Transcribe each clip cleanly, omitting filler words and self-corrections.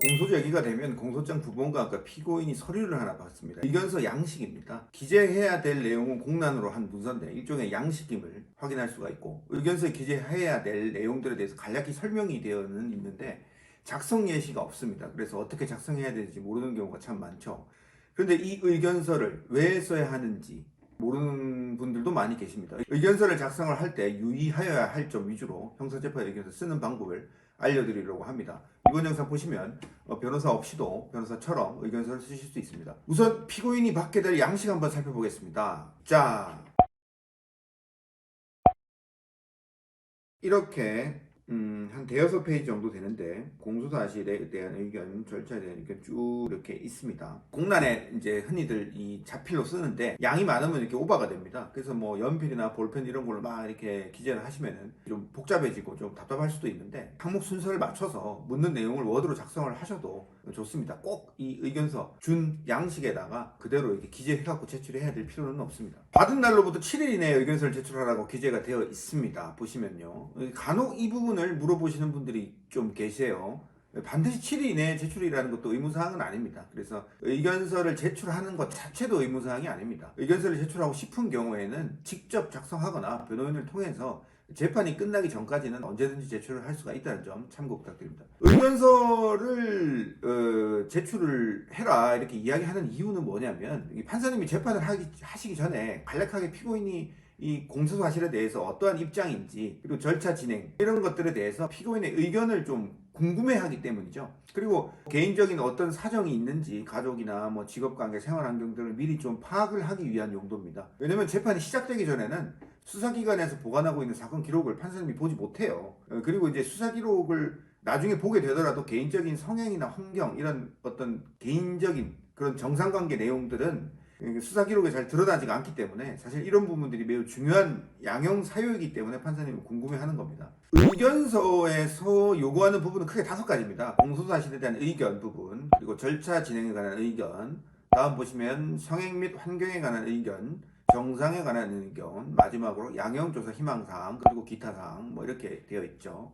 공소제기가 되면 공소장 부본과 피고인이 서류를 하나 받습니다. 의견서 양식입니다. 기재해야 될 내용은 공란으로 한 문서인데 일종의 양식임을 확인할 수가 있고, 의견서에 기재해야 될 내용들에 대해서 간략히 설명이 되어는 있는데 작성 예시가 없습니다. 그래서 어떻게 작성해야 되는지 모르는 경우가 참 많죠. 그런데 이 의견서를 왜 써야 하는지 모르는 분들도 많이 계십니다. 의견서를 작성을 할 때 유의하여야 할 점 위주로 형사재판 의견서 쓰는 방법을 알려드리려고 합니다. 이번 영상 보시면 변호사 없이도 변호사처럼 의견서를 쓰실 수 있습니다. 우선 피고인이 받게 될 양식 한번 살펴보겠습니다. 자, 이렇게 한 대여섯 페이지 정도 되는데 공소사실에 대한 의견, 절차에 대한 의견 쭉 이렇게 있습니다. 공란에 이제 흔히들 이 자필로 쓰는데 양이 많으면 이렇게 오버가 됩니다. 그래서 뭐 연필이나 볼펜 이런 걸로 막 이렇게 기재를 하시면은 좀 복잡해지고 좀 답답할 수도 있는데 항목 순서를 맞춰서 묻는 내용을 워드로 작성을 하셔도 좋습니다. 꼭 이 의견서 준 양식에다가 그대로 이렇게 기재해갖고 제출해야 될 필요는 없습니다. 받은 날로부터 7일 이내에 의견서를 제출하라고 기재가 되어 있습니다. 보시면요. 간혹 이 부분을 물어보시는 분들이 좀 계세요. 반드시 7일 이내에 제출이라는 것도 의무사항은 아닙니다. 그래서 의견서를 제출하는 것 자체도 의무사항이 아닙니다. 의견서를 제출하고 싶은 경우에는 직접 작성하거나 변호인을 통해서 재판이 끝나기 전까지는 언제든지 제출을 할 수가 있다는 점 참고 부탁드립니다. 의견서를 제출을 해라 이렇게 이야기하는 이유는 뭐냐면 판사님이 재판을 하시기 전에 간략하게 피고인이 이 공소 사실에 대해서 어떠한 입장인지, 그리고 절차 진행 이런 것들에 대해서 피고인의 의견을 좀 궁금해하기 때문이죠. 그리고 개인적인 어떤 사정이 있는지 가족이나 뭐 직업관계, 생활환경 등을 미리 좀 파악을 하기 위한 용도입니다. 왜냐면 재판이 시작되기 전에는 수사기관에서 보관하고 있는 사건 기록을 판사님이 보지 못해요. 그리고 이제 수사 기록을 나중에 보게 되더라도 개인적인 성향이나 환경 이런 어떤 개인적인 그런 정상관계 내용들은 수사 기록에 잘 드러나지가 않기 때문에 사실 이런 부분들이 매우 중요한 양형 사유이기 때문에 판사님은 궁금해하는 겁니다. 의견서에서 요구하는 부분은 크게 5가지입니다. 공소사실에 대한 의견 부분, 그리고 절차 진행에 관한 의견, 다음 보시면 성행 및 환경에 관한 의견, 정상에 관한 의견, 마지막으로 양형조사 희망사항, 그리고 기타사항 뭐 이렇게 되어 있죠.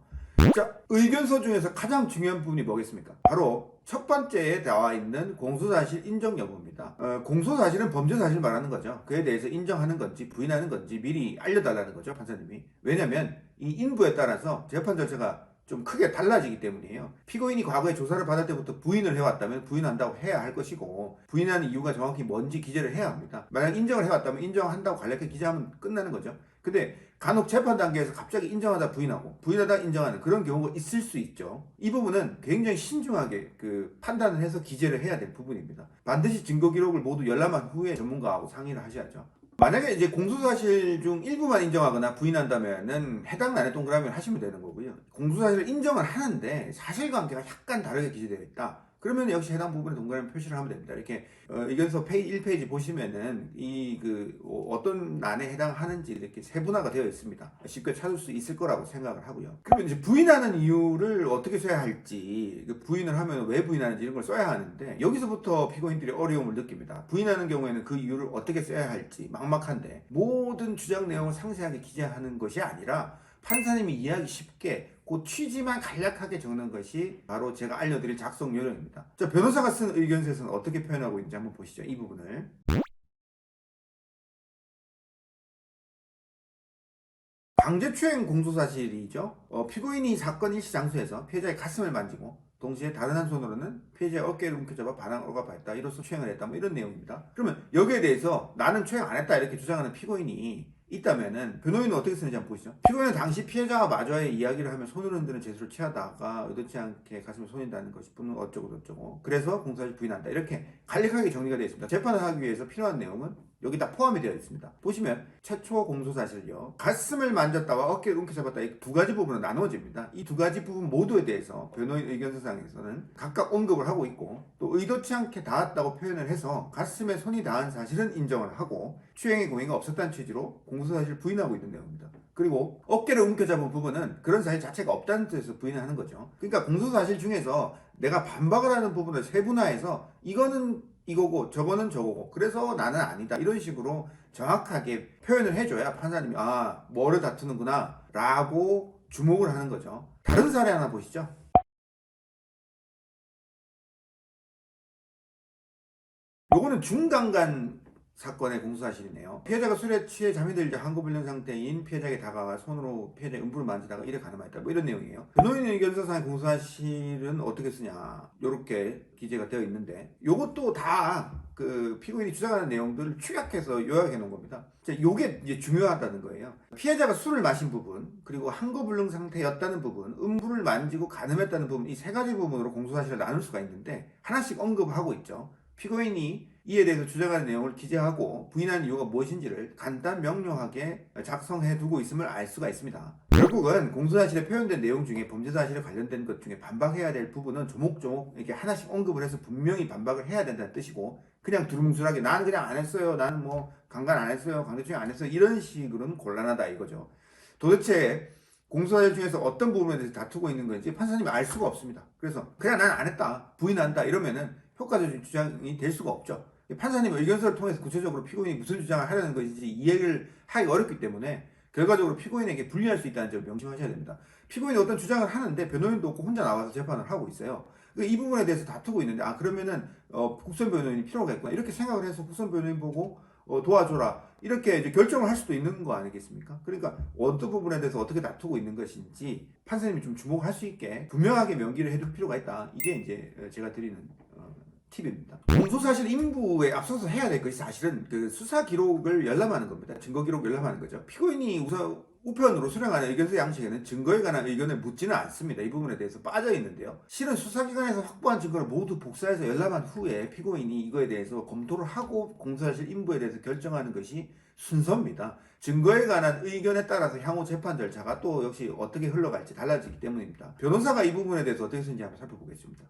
자, 의견서 중에서 가장 중요한 부분이 뭐겠습니까? 바로 첫 번째에 나와 있는 공소사실 인정 여부입니다. 공소사실은 범죄사실 말하는 거죠. 그에 대해서 인정하는 건지 부인하는 건지 미리 알려달라는 거죠, 판사님이. 왜냐면 이 인부에 따라서 재판 절차가 좀 크게 달라지기 때문이에요. 피고인이 과거에 조사를 받을 때부터 부인을 해왔다면 부인한다고 해야 할 것이고, 부인하는 이유가 정확히 뭔지 기재를 해야 합니다. 만약 인정을 해왔다면 인정한다고 간략하게 기재하면 끝나는 거죠. 근데 간혹 재판 단계에서 갑자기 인정하다 부인하고 부인하다 인정하는 그런 경우가 있을 수 있죠. 이 부분은 굉장히 신중하게 판단을 해서 기재를 해야 될 부분입니다. 반드시 증거 기록을 모두 열람한 후에 전문가하고 상의를 하셔야죠. 만약에 이제 공소사실 중 일부만 인정하거나 부인한다면은 해당 난에 동그라미를 하시면 되는 거고요. 공소사실을 인정을 하는데 사실관계가 약간 다르게 기재되어 있다. 그러면 역시 해당 부분에 동그라미 표시를 하면 됩니다. 이렇게 의견서 1페이지 보시면은 어떤 난에 해당하는지 이렇게 세분화가 되어 있습니다. 쉽게 찾을 수 있을 거라고 생각을 하고요. 그러면 이제 부인하는 이유를 어떻게 써야 할지, 부인을 하면 왜 부인하는지 이런 걸 써야 하는데 여기서부터 피고인들이 어려움을 느낍니다. 부인하는 경우에는 그 이유를 어떻게 써야 할지 막막한데 모든 주장 내용을 상세하게 기재하는 것이 아니라 판사님이 이해하기 쉽게 그 취지만 간략하게 적는 것이 바로 제가 알려드릴 작성 요령입니다. 자, 변호사가 쓴 의견서에서는 어떻게 표현하고 있는지 한번 보시죠. 이 부분을. 강제추행 공소사실이죠. 피고인이 사건 일시 장소에서 피해자의 가슴을 만지고 동시에 다른 한 손으로는 피해자의 어깨를 움켜잡아 반항 억압하였다. 이로써 추행을 했다. 뭐 이런 내용입니다. 그러면 여기에 대해서 나는 추행 안 했다 이렇게 주장하는 피고인이 있다면은 변호인은 어떻게 쓰는지 한번 보시죠. 피고인은 당시 피해자와 마주하여 이야기를 하며 손을 흔드는 제스를 취하다가 의도치 않게 가슴에 손이 닿는 것이 분은 어쩌고 저쩌고, 그래서 공소사실 부인한다. 이렇게 간략하게 정리가 되어 있습니다. 재판을 하기 위해서 필요한 내용은 여기 다 포함이 되어 있습니다. 보시면 최초 공소사실요, 가슴을 만졌다와 어깨를 움켜잡았다, 이 2가지 부분은 나누어집니다. 이 2가지 부분 모두에 대해서 변호인 의견서상에서는 각각 언급을 하고 있고, 또 의도치 않게 닿았다고 표현을 해서 가슴에 손이 닿은 사실은 인정을 하고 추행의 공의가 없었다는 취지로 공소사실 부인하고 있는 내용입니다. 그리고 어깨를 움켜잡은 부분은 그런 사실 자체가 없다는 뜻에서 부인을 하는 거죠. 그러니까 공소사실 중에서 내가 반박을 하는 부분을 세분화해서 이거는 이거고 저거는 저거고 그래서 나는 아니다 이런 식으로 정확하게 표현을 해줘야 판사님이 뭐를 다투는구나 라고 주목을 하는 거죠. 다른 사례 하나 보시죠. 요거는 중간간 사건의 공소사실이네요. 피해자가 술에 취해 잠이 들자 한거불능 상태인 피해자에게 다가와 손으로 피해자의 음부를 만지다가 이를 가늠하였다. 뭐 이런 내용이에요. 변호인 의견서상의 공소사실은 어떻게 쓰냐. 요렇게 기재가 되어 있는데 요것도 다 그 피고인이 주장하는 내용들을 축약해서 요약해 놓은 겁니다. 요게 이제 중요하다는 거예요. 피해자가 술을 마신 부분, 그리고 한거불능 상태였다는 부분, 음부를 만지고 가늠했다는 부분, 이 세 가지 부분으로 공소사실을 나눌 수가 있는데 하나씩 언급하고 있죠. 피고인이 이에 대해서 주장하는 내용을 기재하고 부인하는 이유가 무엇인지를 간단 명료하게 작성해 두고 있음을 알 수가 있습니다. 결국은 공소사실에 표현된 내용 중에 범죄사실에 관련된 것 중에 반박해야 될 부분은 조목조목 이렇게 하나씩 언급을 해서 분명히 반박을 해야 된다는 뜻이고, 그냥 두루뭉술하게 나는 그냥 안 했어요, 나는 뭐 강간 안 했어요, 강제추행 안 했어요, 이런 식으로는 곤란하다 이거죠. 도대체 공소사실 중에서 어떤 부분에 대해서 다투고 있는 건지 판사님이 알 수가 없습니다. 그래서 그냥 난 안 했다, 부인한다 이러면은 효과적인 주장이 될 수가 없죠. 판사님 의견서를 통해서 구체적으로 피고인이 무슨 주장을 하려는 것인지 이해를 하기 어렵기 때문에 결과적으로 피고인에게 불리할 수 있다는 점을 명심하셔야 됩니다. 피고인이 어떤 주장을 하는데 변호인도 없고 혼자 나와서 재판을 하고 있어요. 이 부분에 대해서 다투고 있는데 그러면은 국선 변호인이 필요가 있구나 이렇게 생각을 해서 국선 변호인 보고 도와줘라 이렇게 이제 결정을 할 수도 있는 거 아니겠습니까? 그러니까 어떤 부분에 대해서 어떻게 다투고 있는 것인지 판사님이 좀 주목할 수 있게 분명하게 명기를 해둘 필요가 있다. 이게 이제 제가 드리는 팁입니다. 공소사실 인부에 앞서서 해야 될 것이 사실은 그 수사 기록을 열람하는 겁니다. 증거 기록을 열람하는 거죠. 피고인이 우편으로 수령하는 의견서 양식에는 증거에 관한 의견을 묻지는 않습니다. 이 부분에 대해서 빠져 있는데요. 실은 수사기관에서 확보한 증거를 모두 복사해서 열람한 후에 피고인이 이거에 대해서 검토를 하고 공소사실 인부에 대해서 결정하는 것이 순서입니다. 증거에 관한 의견에 따라서 향후 재판 절차가 또 역시 어떻게 흘러갈지 달라지기 때문입니다. 변호사가 이 부분에 대해서 어떻게 쓰는지 한번 살펴보겠습니다.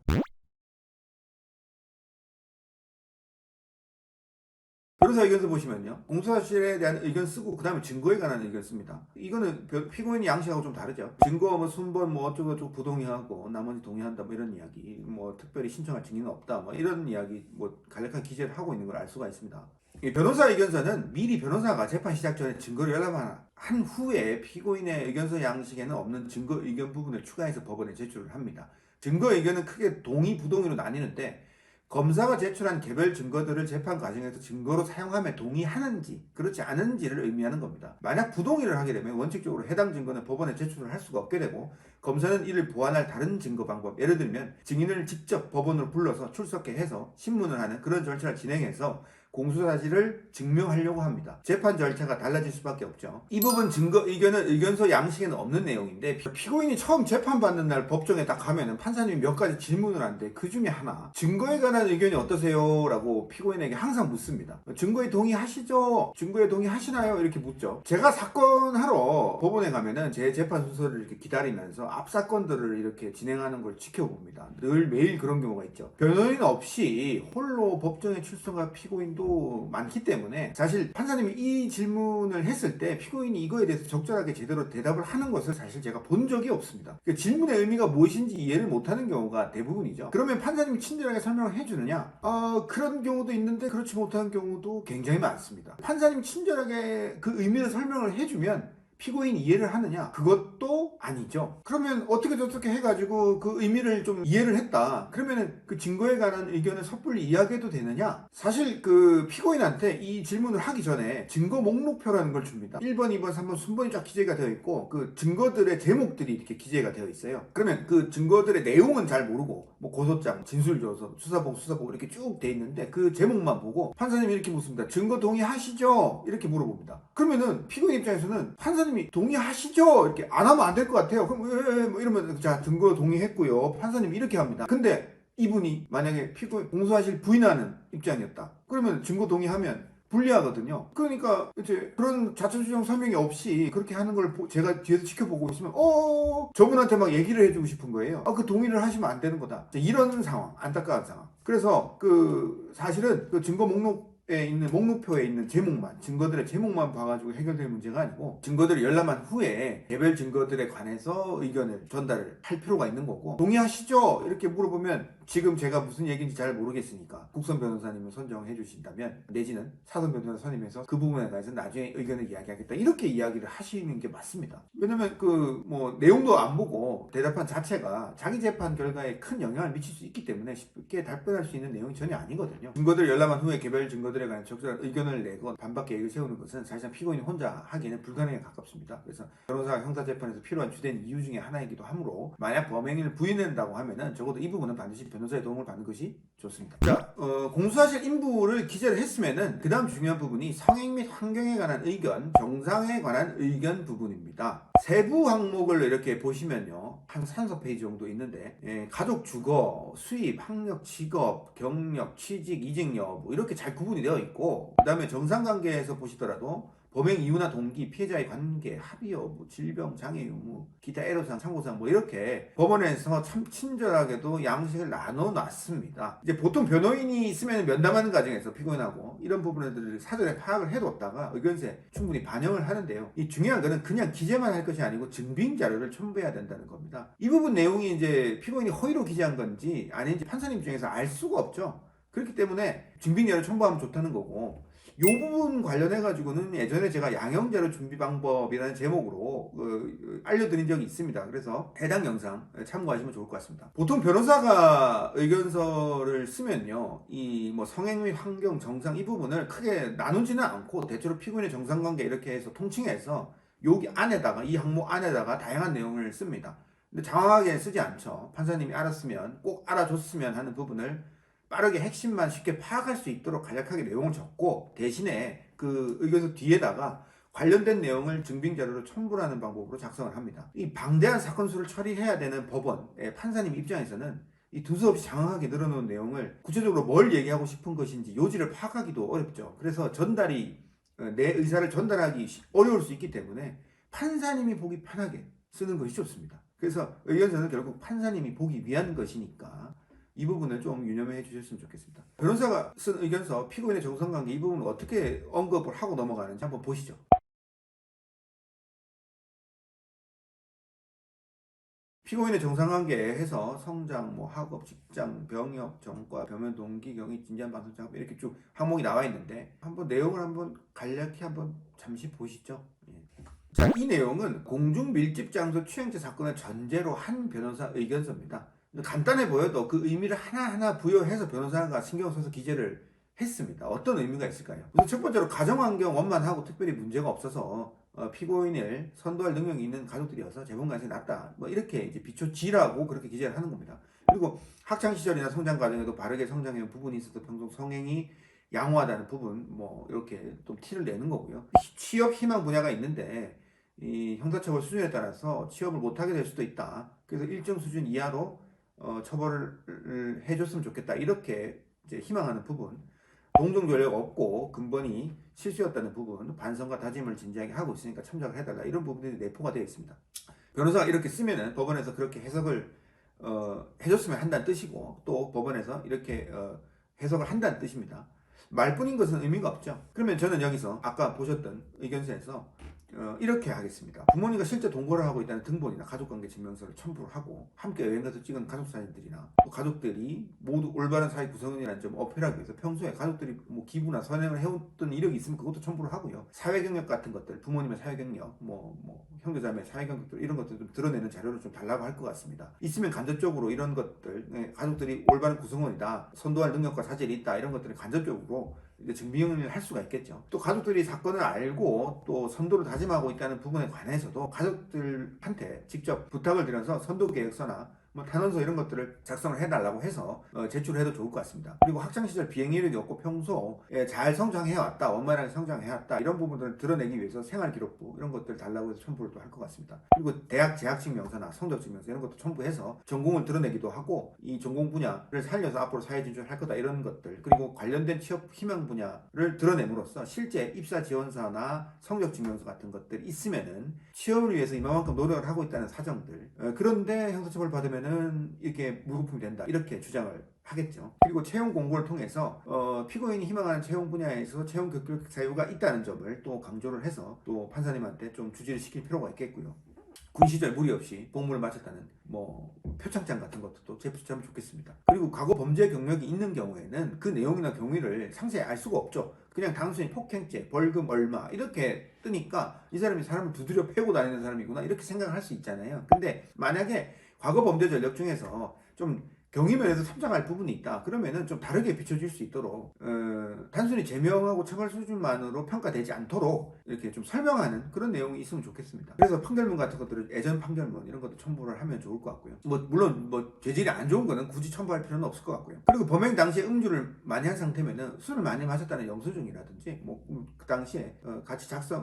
변호사 의견서 보시면요, 공소사실에 대한 의견 쓰고 그 다음에 증거에 관한 의견 씁니다. 이거는 피고인이 양식하고 좀 다르죠. 증거 뭐 순번 뭐 어쩌고저쩌고 부동의하고 나머지 동의한다 뭐 이런 이야기, 뭐 특별히 신청할 증인은 없다 뭐 이런 이야기 뭐 간략한 기재를 하고 있는 걸 알 수가 있습니다. 이 변호사 의견서는 미리 변호사가 재판 시작 전에 증거를 열람한 후에 피고인의 의견서 양식에는 없는 증거 의견 부분을 추가해서 법원에 제출을 합니다. 증거 의견은 크게 동의 부동의로 나뉘는데, 검사가 제출한 개별 증거들을 재판 과정에서 증거로 사용하며 동의하는지 그렇지 않은지를 의미하는 겁니다. 만약 부동의를 하게 되면 원칙적으로 해당 증거는 법원에 제출을 할 수가 없게 되고, 검사는 이를 보완할 다른 증거 방법, 예를 들면 증인을 직접 법원으로 불러서 출석해 해서 신문을 하는 그런 절차를 진행해서 공소사실을 증명하려고 합니다. 재판 절차가 달라질 수밖에 없죠. 이 부분 증거 의견은 의견서 양식에는 없는 내용인데, 피고인이 처음 재판받는 날 법정에 딱 가면은 판사님이 몇 가지 질문을 하는데 그 중에 하나, 증거에 관한 의견이 어떠세요? 라고 피고인에게 항상 묻습니다. 증거에 동의하시죠? 증거에 동의하시나요? 이렇게 묻죠. 제가 사건하러 법원에 가면은 제 재판 순서를 이렇게 기다리면서 앞 사건들을 이렇게 진행하는 걸 지켜봅니다. 늘 매일 그런 경우가 있죠. 변호인 없이 홀로 법정에 출석한 피고인도 많기 때문에 사실 판사님이 이 질문을 했을 때 피고인이 이거에 대해서 적절하게 제대로 대답을 하는 것을 사실 제가 본 적이 없습니다. 그러니까 질문의 의미가 무엇인지 이해를 못하는 경우가 대부분이죠. 그러면 판사님이 친절하게 설명을 해주느냐? 그런 경우도 있는데 그렇지 못한 경우도 굉장히 많습니다. 판사님이 친절하게 그 의미를 설명을 해주면 피고인이 이해를 하느냐? 그것도 아니죠. 그러면 어떻게 저렇게 해가지고 그 의미를 좀 이해를 했다. 그러면은 그 증거에 관한 의견을 섣불리 이야기해도 되느냐? 사실 그 피고인한테 이 질문을 하기 전에 증거 목록표라는 걸 줍니다. 1번, 2번, 3번 순번이 쫙 기재가 되어 있고 그 증거들의 제목들이 이렇게 기재가 되어 있어요. 그러면 그 증거들의 내용은 잘 모르고 뭐 고소장, 진술조서, 수사복 이렇게 쭉 돼 있는데 그 제목만 보고 판사님이 이렇게 묻습니다. 증거 동의하시죠? 이렇게 물어봅니다. 그러면은 피고인 입장에서는 판사님이 동의하시죠? 이렇게 안 하면 안 될 것 같아요. 그럼 뭐 이러면 자 증거 동의했고요. 판사님이 이렇게 합니다. 근데 이분이 만약에 피고인 공소사실 부인하는 입장이었다. 그러면 증거 동의하면 불리하거든요. 그러니까 이제 그런 자초지종 설명이 없이 그렇게 하는 걸 제가 뒤에서 지켜보고 있으면 저분한테 막 얘기를 해주고 싶은 거예요. 그 동의를 하시면 안 되는 거다. 이런 상황, 안타까운 상황. 그래서 그 사실은 그 증거 목록 있는 목록표에 있는 제목만, 증거들의 제목만 봐가지고 해결될 문제가 아니고 증거들을 열람한 후에 개별 증거들에 관해서 의견을 전달을 할 필요가 있는 거고, 동의하시죠? 이렇게 물어보면 지금 제가 무슨 얘기인지 잘 모르겠으니까 국선 변호사님을 선정해 주신다면, 내지는 사선 변호사 선임해서 그 부분에 관해서 나중에 의견을 이야기하겠다, 이렇게 이야기를 하시는 게 맞습니다. 왜냐면 그 뭐 내용도 안 보고 대답한 자체가 자기 재판 결과에 큰 영향을 미칠 수 있기 때문에 쉽게 답변할 수 있는 내용이 전혀 아니거든요. 증거들을 열람한 후에 개별 증거들에 관한 적절한 의견을 내건 반박 계획을 세우는 것은 사실상 피고인이 혼자 하기에는 불가능에 가깝습니다. 그래서 변호사가 형사재판에서 필요한 주된 이유 중에 하나이기도 하므로, 만약 범행을 부인한다고 하면은 적어도 이 부분은 반드시 변호사의 도움을 받는 것이 좋습니다. 자, 공수사실 인부를 기재를 했으면은 그 다음 중요한 부분이 성행 및 환경에 관한 의견, 정상에 관한 의견 부분입니다. 세부 항목을 이렇게 보시면요, 한 3~4페이지 정도 있는데, 가족 주거, 수입, 학력, 직업, 경력, 취직, 이직 여부 이렇게 잘 구분이 되어 있고, 그 다음에 정상관계에서 보시더라도 범행 이유나 동기, 피해자의 관계, 합의 여부, 질병, 장애 유무, 기타 애로사항, 참고사항 이렇게 법원에서 참 친절하게도 양식을 나눠 놨습니다. 이제 보통 변호인이 있으면 면담하는 과정에서 피고인하고 이런 부분들을 사전에 파악을 해뒀다가 의견서에 충분히 반영을 하는데요. 이 중요한 거는 그냥 기재만 할 것이 아니고 증빙 자료를 첨부해야 된다는 겁니다. 이 부분 내용이 이제 피고인이 허위로 기재한 건지 아닌지 판사님 입장에서 알 수가 없죠. 그렇기 때문에 증빙 자료를 첨부하면 좋다는 거고, 이 부분 관련해 가지고는 예전에 제가 양형자료 준비 방법이라는 제목으로 알려드린 적이 있습니다. 그래서 해당 영상 참고하시면 좋을 것 같습니다. 보통 변호사가 의견서를 쓰면요, 이 뭐 성행 및 환경, 정상 이 부분을 크게 나누지는 않고 대체로 피고인의 정상관계 이렇게 해서 통칭해서 여기 안에다가, 이 항목 안에다가 다양한 내용을 씁니다. 근데 장황하게 쓰지 않죠. 판사님이 알았으면, 꼭 알아줬으면 하는 부분을 빠르게 핵심만 쉽게 파악할 수 있도록 간략하게 내용을 적고, 대신에 그 의견서 뒤에다가 관련된 내용을 증빙자료로 첨부하는 방법으로 작성을 합니다. 이 방대한 사건 수를 처리해야 되는 법원의 판사님 입장에서는 이 두서없이 장황하게 늘어놓은 내용을 구체적으로 뭘 얘기하고 싶은 것인지 요지를 파악하기도 어렵죠. 그래서 전달이, 내 의사를 전달하기 어려울 수 있기 때문에 판사님이 보기 편하게 쓰는 것이 좋습니다. 그래서 의견서는 결국 판사님이 보기 위한 것이니까 이 부분을 좀 유념해 주셨으면 좋겠습니다. 변호사가 쓴 의견서 피고인의 정상관계 이 부분을 어떻게 언급을 하고 넘어가는지 한번 보시죠. 피고인의 정상관계에 해서 성장, 뭐 학업, 직장, 병역, 전과, 병면 동기, 경위, 진지한 방송 작업 이렇게 쭉 항목이 나와 있는데, 한번 내용을 한번 간략히 한번 잠시 보시죠. 자, 이 내용은 공중 밀집 장소 추행죄 사건을 전제로 한 변호사 의견서입니다. 간단해 보여도 그 의미를 하나하나 부여해서 변호사가 신경 써서 기재를 했습니다. 어떤 의미가 있을까요? 우선 첫 번째로 가정환경 원만하고 특별히 문제가 없어서 피고인을 선도할 능력이 있는 가족들이어서 재본 가능성이 낮다, 뭐 이렇게 이제 비춰지라고 그렇게 기재를 하는 겁니다. 그리고 학창 시절이나 성장 과정에도 바르게 성장해온 부분이 있어서 평소 성행이 양호하다는 부분, 뭐 이렇게 좀 티를 내는 거고요. 취업 희망 분야가 있는데 이 형사처벌 수준에 따라서 취업을 못하게 될 수도 있다. 그래서 일정 수준 이하로 처벌을 해줬으면 좋겠다, 이렇게 이제 희망하는 부분, 동정조력 없고 근본이 실수였다는 부분, 반성과 다짐을 진지하게 하고 있으니까 참작을 해달라, 이런 부분들이 내포가 되어 있습니다. 변호사가 이렇게 쓰면은 법원에서 그렇게 해석을 해줬으면 한다는 뜻이고, 또 법원에서 이렇게 해석을 한다는 뜻입니다. 말뿐인 것은 의미가 없죠. 그러면 저는 여기서 아까 보셨던 의견서에서 이렇게 하겠습니다. 부모님과 실제 동거를 하고 있다는 등본이나 가족관계 증명서를 첨부를 하고, 함께 여행 가서 찍은 가족사진들이나 또 가족들이 모두 올바른 사회 구성원이라는 점을 어필하기 위해서 평소에 가족들이 뭐 기부나 선행을 해왔던 이력이 있으면 그것도 첨부를 하고요. 사회경력 같은 것들, 부모님의 사회경력, 뭐 형제자매 사회경력들, 이런 것들 좀 드러내는 자료를 좀 달라고 할 것 같습니다. 있으면 간접적으로 이런 것들, 가족들이 올바른 구성원이다, 선도할 능력과 자질이 있다, 이런 것들을 간접적으로 증빙을 할 수가 있겠죠. 또 가족들이 사건을 알고 또 선도를 다짐하고 있다는 부분에 관해서도 가족들한테 직접 부탁을 드려서 선도 계획서나 뭐 탄원서 이런 것들을 작성을 해달라고 해서 제출해도 좋을 것 같습니다. 그리고 학창시절 비행 이력이 없고 평소에 잘 성장해왔다, 원만하게 성장해왔다, 이런 부분들을 드러내기 위해서 생활기록부 이런 것들을 달라고 해서 첨부를 또 할 것 같습니다. 그리고 대학 재학증명서나 성적증명서 이런 것도 첨부해서 전공을 드러내기도 하고, 이 전공 분야를 살려서 앞으로 사회 진출할 거다, 이런 것들, 그리고 관련된 취업 희망 분야를 드러냄으로써 실제 입사 지원서나 성적증명서 같은 것들이 있으면은 취업을 위해서 이만큼 노력을 하고 있다는 사정들, 그런데 형사처벌 받으면 하면은 이렇게 무급품이 된다 이렇게 주장을 하겠죠. 그리고 채용 공고를 통해서 피고인이 희망하는 채용 분야에서 채용 경력 사유가 있다는 점을 또 강조를 해서 또 판사님한테 좀 주지를 시킬 필요가 있겠고요. 군 시절 무리 없이 복무를 마쳤다는 표창장 같은 것도 또 제출하면 좋겠습니다. 그리고 과거 범죄 경력이 있는 경우에는 그 내용이나 경위를 상세히 알 수가 없죠. 그냥 단순히 폭행죄, 벌금 얼마 이렇게 뜨니까 이 사람이 사람을 두드려 패고 다니는 사람이구나 이렇게 생각할 수 있잖아요. 근데 만약에 과거 범죄 전력 중에서 좀 경위면에서 참작할 부분이 있다. 그러면은 좀 다르게 비춰질 수 있도록 단순히 제명하고 처벌 수준만으로 평가되지 않도록 이렇게 좀 설명하는 그런 내용이 있으면 좋겠습니다. 그래서 판결문 같은 것들을 예전 판결문 이런 것도 첨부를 하면 좋을 것 같고요. 물론 죄질이 안 좋은 거는 굳이 첨부할 필요는 없을 것 같고요. 그리고 범행 당시에 음주를 많이 한 상태면은 술을 많이 마셨다는 영수증이라든지 그 당시에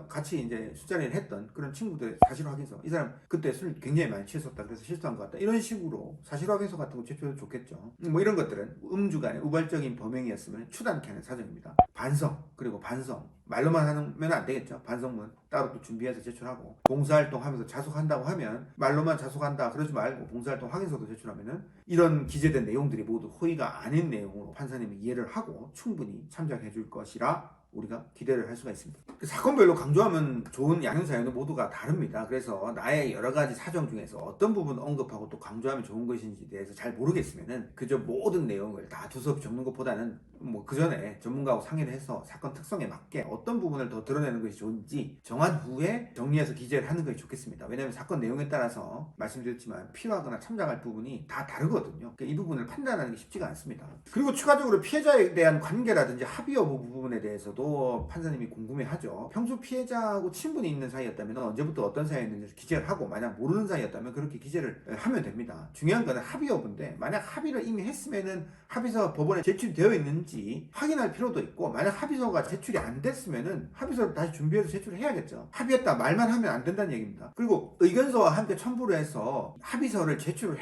같이 이제 술자리를 했던 그런 친구들의 사실 확인서, 이 사람 그때 술 굉장히 많이 취했었다 그래서 실수한 것 같다 이런 식으로 사실 확인서 같은 거 제출해도 좋겠죠. 이런 것들은 음주가 아닌 우발적인 범행이었으면 추단케 하는 사정입니다. 반성, 말로만 하면 안 되겠죠. 반성문 따로 또 준비해서 제출하고, 봉사활동 하면서 자숙한다고 하면 말로만 자숙한다 그러지 말고 봉사활동 확인서도 제출하면은 이런 기재된 내용들이 모두 허위가 아닌 내용으로 판사님이 이해를 하고 충분히 참작해 줄 것이라 우리가 기대를 할 수가 있습니다. 사건별로 강조하면 좋은 양형 사유는 모두가 다릅니다. 그래서 나의 여러 가지 사정 중에서 어떤 부분 언급하고 또 강조하면 좋은 것인지에 대해서 잘 모르겠으면은 그저 모든 내용을 다 두서없이 적는 것보다는 그 전에 전문가하고 상의를 해서 사건 특성에 맞게 어떤 부분을 더 드러내는 것이 좋은지 정한 후에 정리해서 기재를 하는 것이 좋겠습니다. 왜냐하면 사건 내용에 따라서 말씀드렸지만 필요하거나 참작할 부분이 다 다르거든요. 그러니까 이 부분을 판단하는 게 쉽지가 않습니다. 그리고 추가적으로 피해자에 대한 관계라든지 합의 여부 부분에 대해서도 판사님이 궁금해하죠. 평소 피해자하고 친분이 있는 사이였다면 언제부터 어떤 사이였는지 기재를 하고, 만약 모르는 사이였다면 그렇게 기재를 하면 됩니다. 중요한 거는 합의 여부인데, 만약 합의를 이미 했으면은 합의서 법원에 제출되어 있는지 확인할 필요도 있고, 만약 합의서가 제출이 안 됐으면은 합의서를 다시 준비해서 제출을 해야겠죠. 합의했다 말만 하면 안 된다는 얘기입니다. 그리고 의견서와 함께 첨부를 해서 합의서를 제출을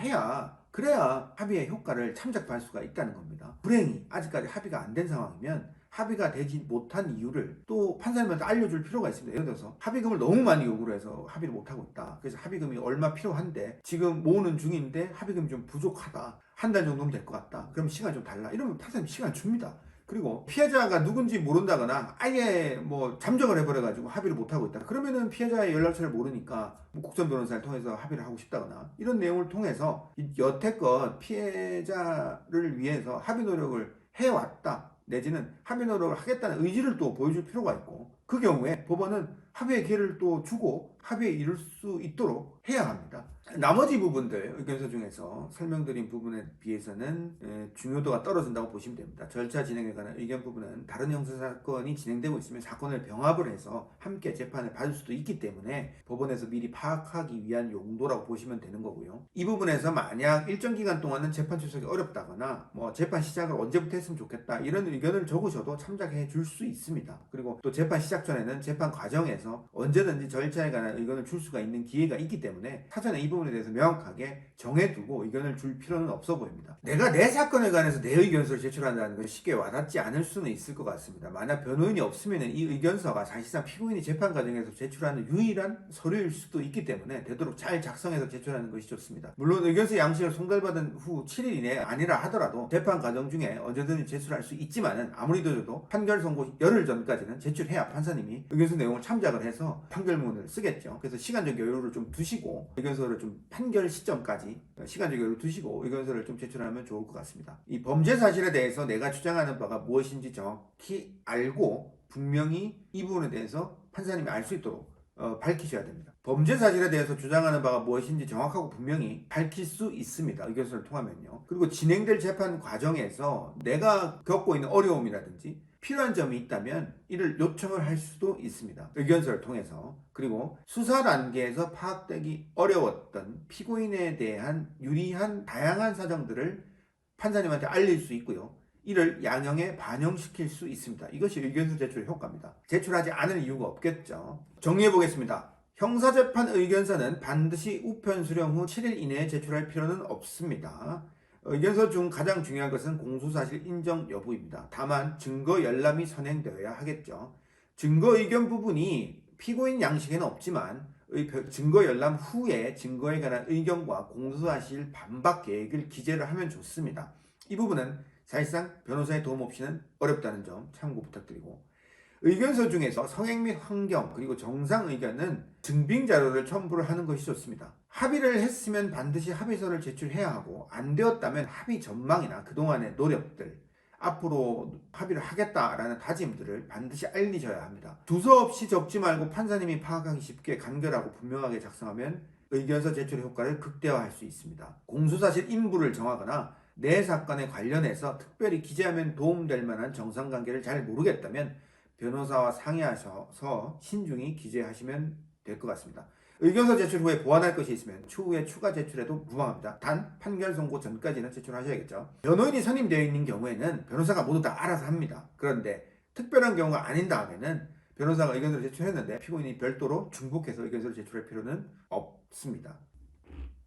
그래야 합의의 효과를 참작할 수가 있다는 겁니다. 불행히 아직까지 합의가 안 된 상황이면 합의가 되지 못한 이유를 또 판사님한테 알려줄 필요가 있습니다. 예를 들어서 합의금을 너무 많이 요구를 해서 합의를 못하고 있다. 그래서 합의금이 얼마 필요한데 지금 모으는 중인데 합의금이 좀 부족하다. 한 달 정도면 될 것 같다. 그럼 시간 좀 달라. 이러면 판사님 시간 줍니다. 그리고 피해자가 누군지 모른다거나 아예 잠적을 해버려가지고 합의를 못하고 있다. 그러면은 피해자의 연락처를 모르니까 국선 변호사를 통해서 합의를 하고 싶다거나 이런 내용을 통해서 여태껏 피해자를 위해서 합의 노력을 해왔다. 내지는 합의 노력을 하겠다는 의지를 또 보여줄 필요가 있고, 그 경우에 법원은 합의의 기회를 또 주고 합의에 이룰 수 있도록 해야 합니다. 나머지 부분들 의견서 중에서 설명드린 부분에 비해서는 중요도가 떨어진다고 보시면 됩니다. 절차 진행에 관한 의견 부분은 다른 형사사건이 진행되고 있으면 사건을 병합을 해서 함께 재판을 받을 수도 있기 때문에 법원에서 미리 파악하기 위한 용도라고 보시면 되는 거고요. 이 부분에서 만약 일정 기간 동안은 재판 출석이 어렵다거나 재판 시작을 언제부터 했으면 좋겠다 이런 의견을 적으셔도 참작해 줄 수 있습니다. 그리고 또 재판 시작 전에는 재판 과정에서 언제든지 절차에 관한 의견을 줄 수가 있는 기회가 있기 때문에 사전에 이 부분에 대해서 명확하게 정해두고 의견을 줄 필요는 없어 보입니다. 내가 내 사건에 관해서 내 의견서를 제출한다는 것이 쉽게 와닿지 않을 수는 있을 것 같습니다. 만약 변호인이 없으면 이 의견서가 사실상 피고인이 재판 과정에서 제출하는 유일한 서류일 수도 있기 때문에 되도록 잘 작성해서 제출하는 것이 좋습니다. 물론 의견서 양식을 송달받은 후 7일 이내 아니라 하더라도 재판 과정 중에 언제든지 제출할 수 있지만은 아무리 늦어도 판결 선고 열흘 전까지는 제출해야 판사님이 의견서 내용을 참작을 해서 판결문을 쓰겠죠. 그래서 시간적 여유를 좀 두시고 의견서를 좀 판결 시점까지 시간적 여유를 두시고 의견서를 좀 제출하면 좋을 것 같습니다. 이 범죄 사실에 대해서 내가 주장하는 바가 무엇인지 정확히 알고 분명히 이 부분에 대해서 판사님이 알 수 있도록 밝히셔야 됩니다. 범죄 사실에 대해서 주장하는 바가 무엇인지 정확하고 분명히 밝힐 수 있습니다. 의견서를 통하면요. 그리고 진행될 재판 과정에서 내가 겪고 있는 어려움이라든지 필요한 점이 있다면 이를 요청을 할 수도 있습니다. 의견서를 통해서. 그리고 수사 단계에서 파악되기 어려웠던 피고인에 대한 유리한 다양한 사정들을 판사님한테 알릴 수 있고요. 이를 양형에 반영시킬 수 있습니다. 이것이 의견서 제출의 효과입니다. 제출하지 않을 이유가 없겠죠. 정리해 보겠습니다. 형사재판 의견서는 반드시 우편 수령 후 7일 이내에 제출할 필요는 없습니다. 의견서 중 가장 중요한 것은 공소사실 인정 여부입니다. 다만 증거 열람이 선행되어야 하겠죠. 증거 의견 부분이 피고인 양식에는 없지만 증거 열람 후에 증거에 관한 의견과 공소사실 반박 계획을 기재를 하면 좋습니다. 이 부분은 사실상 변호사의 도움 없이는 어렵다는 점 참고 부탁드리고, 의견서 중에서 성행 및 환경 그리고 정상 의견은 증빙 자료를 첨부를 하는 것이 좋습니다. 합의를 했으면 반드시 합의서를 제출해야 하고, 안 되었다면 합의 전망이나 그동안의 노력들, 앞으로 합의를 하겠다라는 다짐들을 반드시 알리셔야 합니다. 두서없이 적지 말고 판사님이 파악하기 쉽게 간결하고 분명하게 작성하면 의견서 제출의 효과를 극대화할 수 있습니다. 공소사실 인부를 정하거나 내 사건에 관련해서 특별히 기재하면 도움될 만한 정상관계를 잘 모르겠다면 변호사와 상의하셔서 신중히 기재하시면 될 것 같습니다. 의견서 제출 후에 보완할 것이 있으면 추후에 추가 제출해도 무방합니다. 단 판결 선고 전까지는 제출하셔야겠죠. 변호인이 선임되어 있는 경우에는 변호사가 모두 다 알아서 합니다. 그런데 특별한 경우가 아닌 다음에는 변호사가 의견서를 제출했는데 피고인이 별도로 중복해서 의견서를 제출할 필요는 없습니다.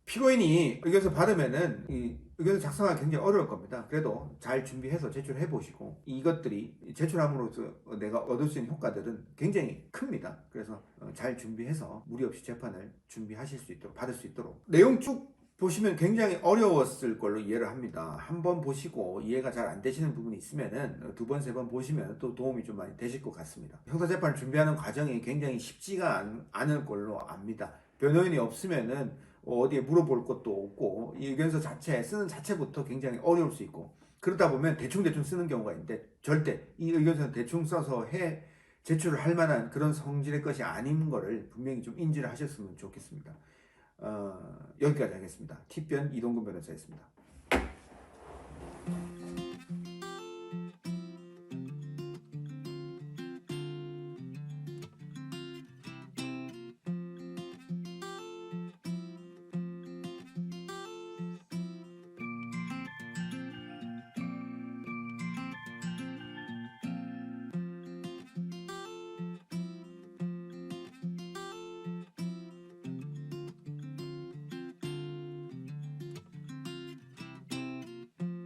피고인이 의견서 받으면은 이 의견서 작성하기 굉장히 어려울 겁니다. 그래도 잘 준비해서 제출해 보시고, 이것들이 제출함으로써 내가 얻을 수 있는 효과들은 굉장히 큽니다. 그래서 잘 준비해서 무리 없이 재판을 준비하실 수 있도록, 받을 수 있도록. 내용 쭉 보시면 굉장히 어려웠을 걸로 이해를 합니다. 한번 보시고 이해가 잘 안 되시는 부분이 있으면은 두 번, 세 번 보시면 또 도움이 좀 많이 되실 것 같습니다. 형사재판을 준비하는 과정이 굉장히 쉽지가 않을 걸로 압니다. 변호인이 없으면은 어디에 물어볼 것도 없고, 이 의견서 자체 쓰는 자체부터 굉장히 어려울 수 있고, 그러다 보면 대충 쓰는 경우가 있는데, 절대 이 의견서는 대충 써서 제출을 할 만한 그런 성질의 것이 아닌 거를 분명히 좀 인지를 하셨으면 좋겠습니다. 여기까지 하겠습니다. 팁변 이동근 변호사였습니다.